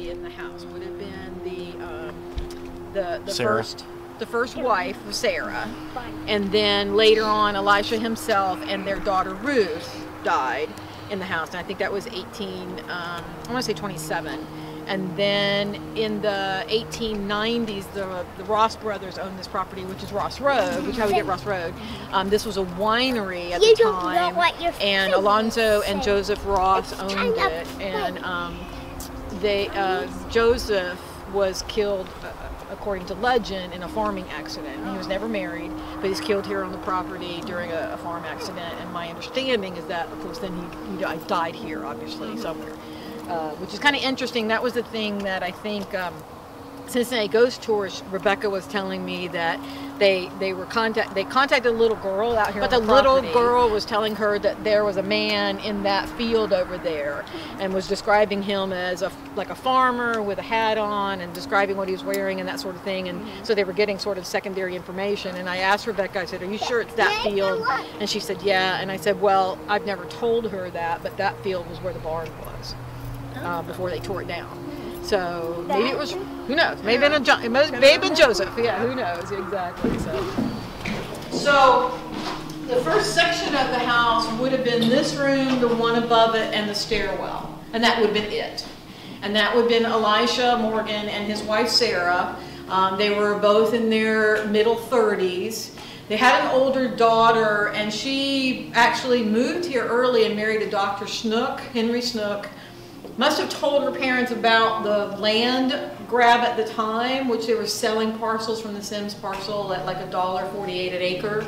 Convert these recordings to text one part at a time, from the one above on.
die in the house would have been the Sarah. the first wife of Sarah, and then later on Elisha himself and their daughter Ruth died in the house, and I think that was I want to say 27. And then in the 1890s, the Ross brothers owned this property, which is Ross Road, which is how we get Ross Road. This was a winery at the time, and Alonzo and Joseph Ross owned it. And Joseph was killed, according to legend, in a farming accident. He was never married, but he's killed here on the property during a farm accident. And my understanding is that, of course, then he died here, obviously, somewhere. Which is kind of interesting. That was the thing that I think Cincinnati Ghost Tours, Rebecca was telling me that they contacted a little girl out here, but the little girl was telling her that there was a man in that field over there, and was describing him as like a farmer with a hat on, and describing what he was wearing and that sort of thing. And so they were getting sort of secondary information. And I asked Rebecca, I said, "Are you sure it's that field?" And she said, "Yeah." And I said, "Well, I've never told her that, but that field was where the barn was before they tore it down." So maybe it was, who knows? Maybe it may have been Joseph. Yeah, who knows exactly. So the first section of the house would have been this room, the one above it, and the stairwell, and that would have been it. And that would have been Elisha Morgan and his wife Sarah. They were both in their middle 30s. They had an older daughter, and she actually moved here early and married a Dr. Snook, Henry Snook. Must have told her parents about the land grab at the time, which they were selling parcels from the Sims parcel at like $1.48 an acre.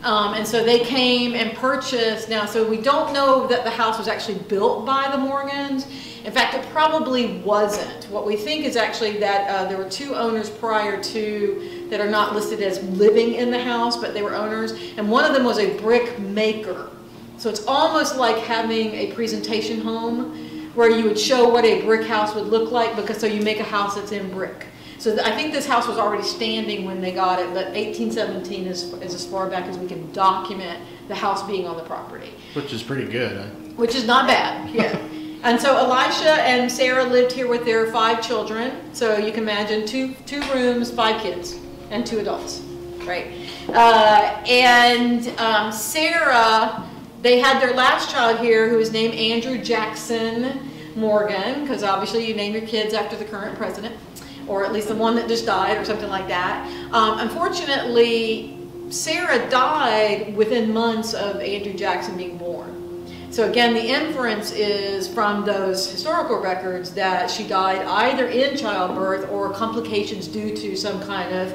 And so they came and purchased. Now, so we don't know that the house was actually built by the Morgans. In fact, it probably wasn't. What we think is actually that there were two owners prior to that are not listed as living in the house, but they were owners. And one of them was a brick maker. So it's almost like having a presentation home, where you would show what a brick house would look like, because so you make a house that's in brick. So I think this house was already standing when they got it, but 1817 is as far back as we can document the house being on the property. Which is pretty good. Huh? Which is not bad, yeah. And so Elisha and Sarah lived here with their 5 children. So you can imagine two rooms, 5 kids, and 2 adults, right? Sarah, they had their last child here, who was named Andrew Jackson Morgan, because obviously you name your kids after the current president, or at least the one that just died or something like that. Unfortunately, Sarah died within months of Andrew Jackson being born. So again, the inference is from those historical records that she died either in childbirth or complications due to some kind of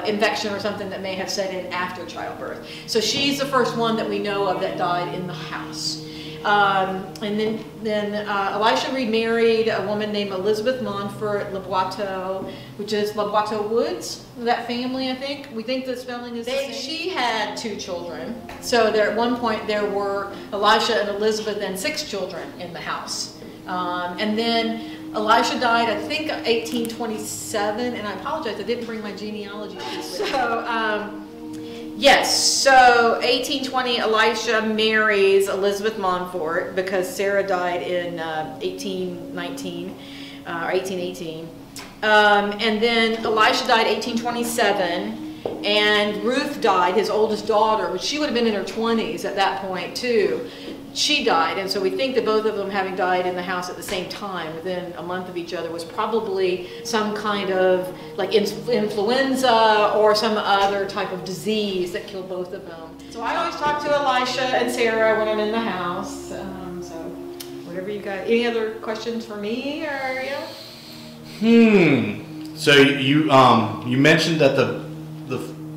infection or something that may have set in after childbirth. So she's the first one that we know of that died in the house. And then Elisha remarried a woman named Elizabeth Montfort Laboiteau, which is Laboiteau Woods, that family, I think. We think the spelling is the same. She had 2 children. So there, at one point there were Elisha and Elizabeth and 6 children in the house. And then Elisha died, I think, 1827, and I apologize, I didn't bring my genealogy piece with me. Yes, so 1820, Elisha marries Elizabeth Montfort because Sarah died in 1819, or 1818. And then Elisha died 1827, and Ruth died, his oldest daughter, which she would have been in her 20s at that point too. She died, and so we think that both of them, having died in the house at the same time, within a month of each other, was probably some kind of like influenza or some other type of disease that killed both of them. So I always talk to Elisha and Sarah when I'm in the house. So whatever you got. Any other questions for me, or So you mentioned that the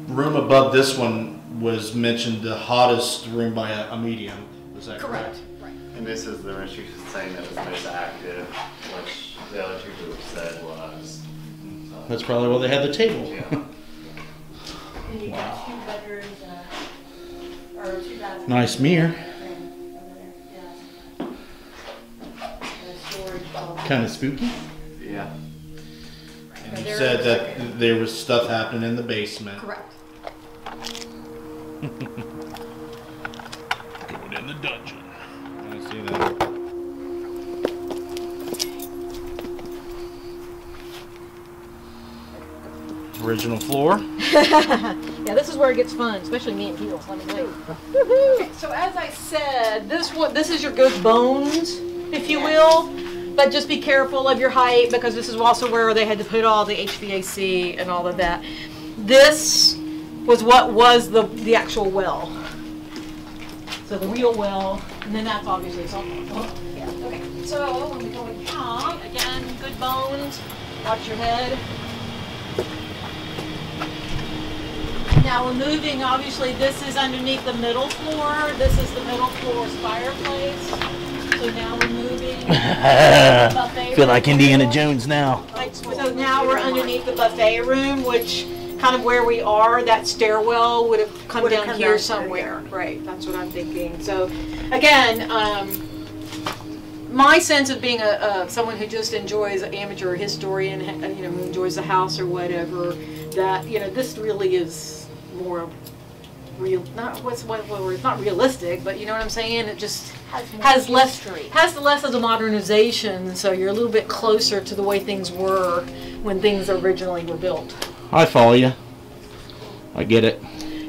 room above this one was mentioned the hottest room by a medium. Is that correct? Right. And this is the room she was saying that was most active, which the other 2 groups said was. That's probably why they had the table. Yeah. And you got 2 bedrooms, or 2 bathrooms. Nice mirror. Kind of spooky. Yeah. And you said that there was stuff happening in the basement. Correct. Going in the dungeon. I see that. Original floor. Yeah, this is where it gets fun, especially me and heels. Let me tell you. Okay, so as I said, this is your good bones, if you will. But just be careful of your height, because this is also where they had to put all the HVAC and all of that. This was what was the actual well. So the real well, and then that's obviously something. Yeah. Okay. So when we go down, again, good bones. Watch your head. Now we're moving, obviously this is underneath the middle floor. This is the middle floor's fireplace. So now we're moving. Feel like Indiana Jones now. So now we're underneath the buffet room, which kind of where we are, that stairwell would have come down here somewhere. Right, that's what I'm thinking. So again, my sense of being someone who just enjoys an amateur historian, who enjoys the house or whatever, that, this really is more real, not realistic, but you know what I'm saying? It just has less of the modernization, so you're a little bit closer to the way things were when things originally were built. I follow you. I get it.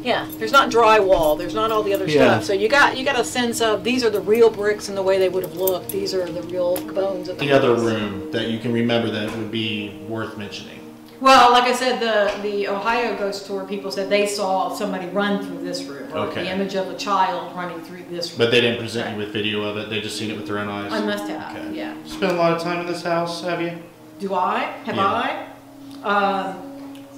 Yeah, there's not drywall, there's not all the other stuff. So you got a sense of these are the real bricks and the way they would have looked. These are the real bones of the other room that you can remember that would be worth mentioning. Well, like I said, the Ohio ghost tour people said they saw somebody run through this room, or the image of a child running through this room. But they didn't present you with video of it. They just seen it with their own eyes. I must have. Okay. Yeah. Spent a lot of time in this house, have you? Do I? Have I?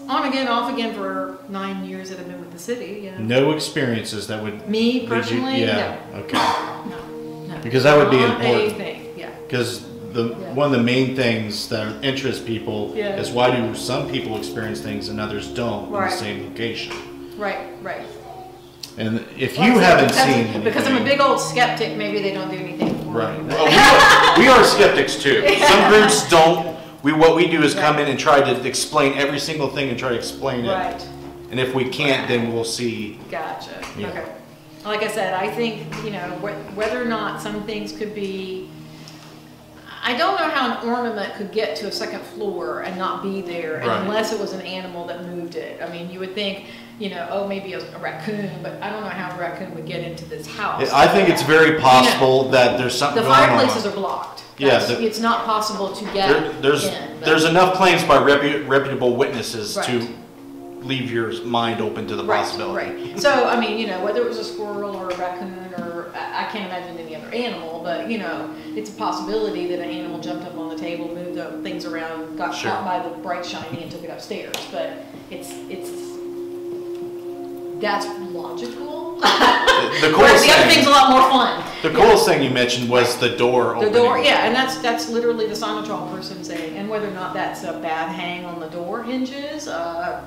On again, off again for 9 years that I've been with the city. Yeah. No experiences that would. Me personally? Yeah. No. Okay. No. Because that would be important. Anything. Yeah. Because one of the main things that interest people is why do some people experience things and others don't in the same location. Right. And if you haven't seen anything, because I'm a big old skeptic, maybe they don't do anything for me. Well, we are skeptics too. Some groups don't. What we do is come in and try to explain every single thing and try to explain it. Right. And if we can't, then we'll see. Gotcha. Yeah. Okay. Like I said, I think, whether or not some things could be, I don't know how an ornament could get to a second floor and not be there unless it was an animal that moved it. I mean, you would think, maybe a raccoon, but I don't know how a raccoon would get into this house. I think it's very possible that there's something going on. The fireplaces are blocked. It's not possible to get in. There's enough claims by reputable witnesses to leave your mind open to the possibility. Right. So, I mean, whether it was a squirrel or a raccoon or I can't imagine any other animal, but, it's a possibility that an animal jumped up on the table, moved the things around, got caught by the bright shiny and took it upstairs. But that's logical. The other thing's a lot more fun. The coolest thing you mentioned was the door opening. The door, and that's literally the Sonotrol person saying, and whether or not that's a bad hang on the door hinges, well,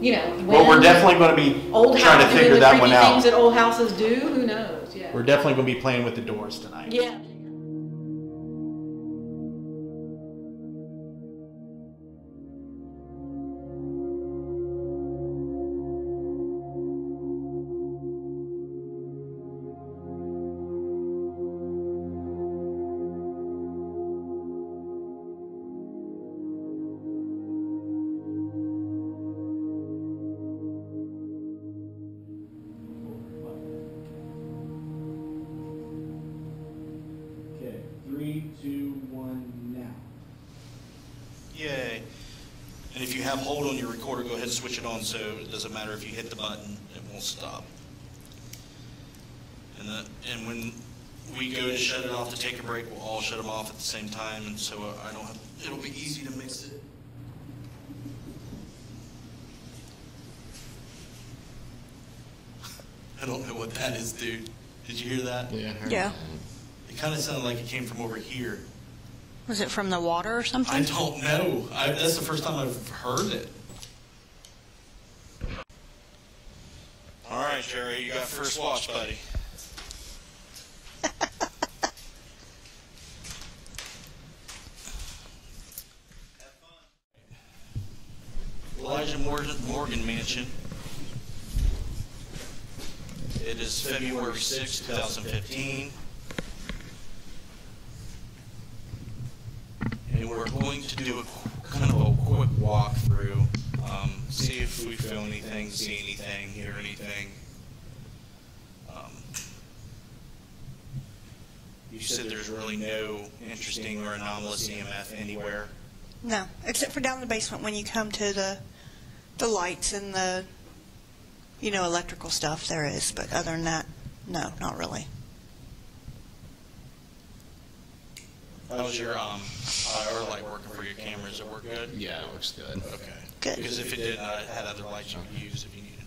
we're definitely going to be trying to figure that one out. Things that old houses do, who knows? Yeah. We're definitely going to be playing with the doors tonight. Yeah. Yay. And if you have hold on your recorder, go ahead and switch it on so it doesn't matter if you hit the button, it won't stop. And when we go to shut it off to take a break, we'll all shut them off at the same time, and so it'll be easy to mix it. I don't know what that is, dude. Did you hear that? Yeah. It kind of sounded like it came from over here. Was it from the water or something? I don't know. That's the first time I've heard it. All right, Jerry, you got first watch, buddy. Elisha Morgan Mansion. It is February 6, 2015. And we're going to do a kind of a quick walkthrough. see if we feel anything, see anything, hear anything. You said there's really no interesting or anomalous EMF anywhere. No, except for down in the basement when you come to the lights and the, electrical stuff, there is. But other than that, no, not really. How's your IR light working for your camera? Does it work good? Yeah, it looks good. Okay. Good. Because if it didn't, I had other lights you could use if you needed.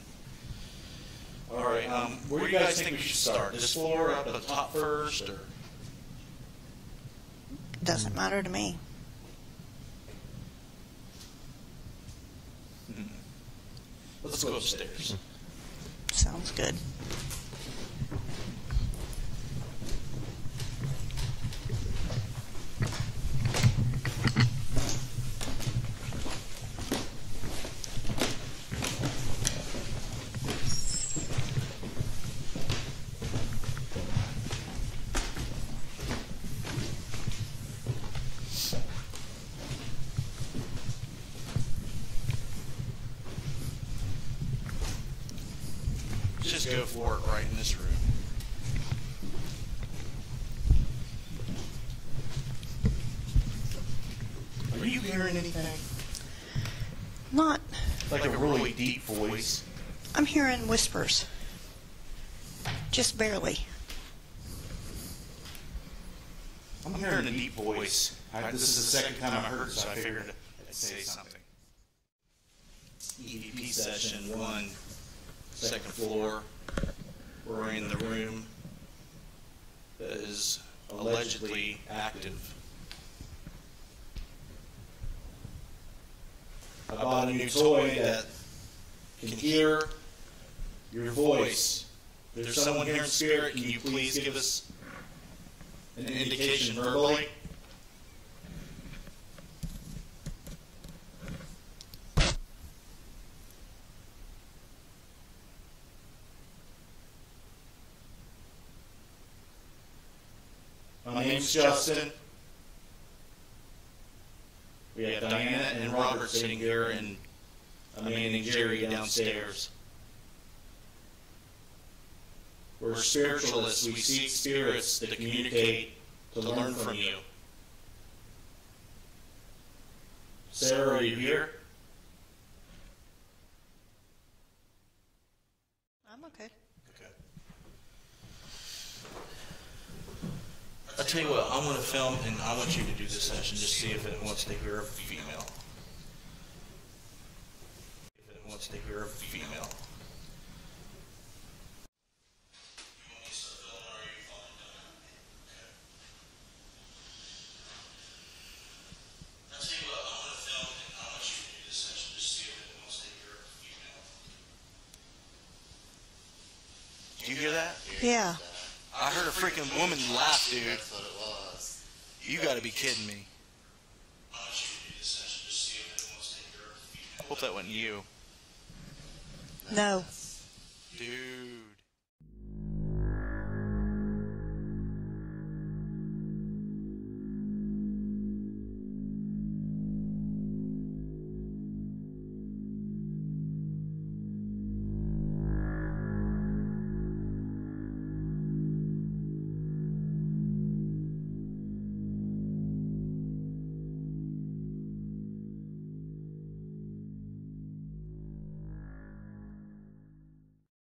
All right. Where do you guys think we should start? This floor up at the top first, or? Doesn't matter to me. Let's go upstairs. Sounds good. Just go for it right in this room. Are you hearing anything? Not. Like a really deep voice. I'm hearing whispers. Just barely. I'm hearing a deep voice. This is the second time I heard it, so I figured I'd say something. EVP session 1, second floor. We're in the room that is allegedly active. I bought a new toy that can hear your voice. If there's someone here in spirit, can you please give us an indication verbally? My name's Justin. We have Diana and Robert sitting here, and a man named Jerry downstairs. We're spiritualists. We seek spirits that communicate to learn from you. Sarah, are you here? I'm okay. Okay. I'll tell you what, I want to film, and I want you to do this session, just see if it wants to hear a female. If it wants to hear a female. Do you hear that? Yeah. I heard a freaking woman laugh, dude. That's what it was. You gotta be kidding me. I hope that wasn't you. No. Dude.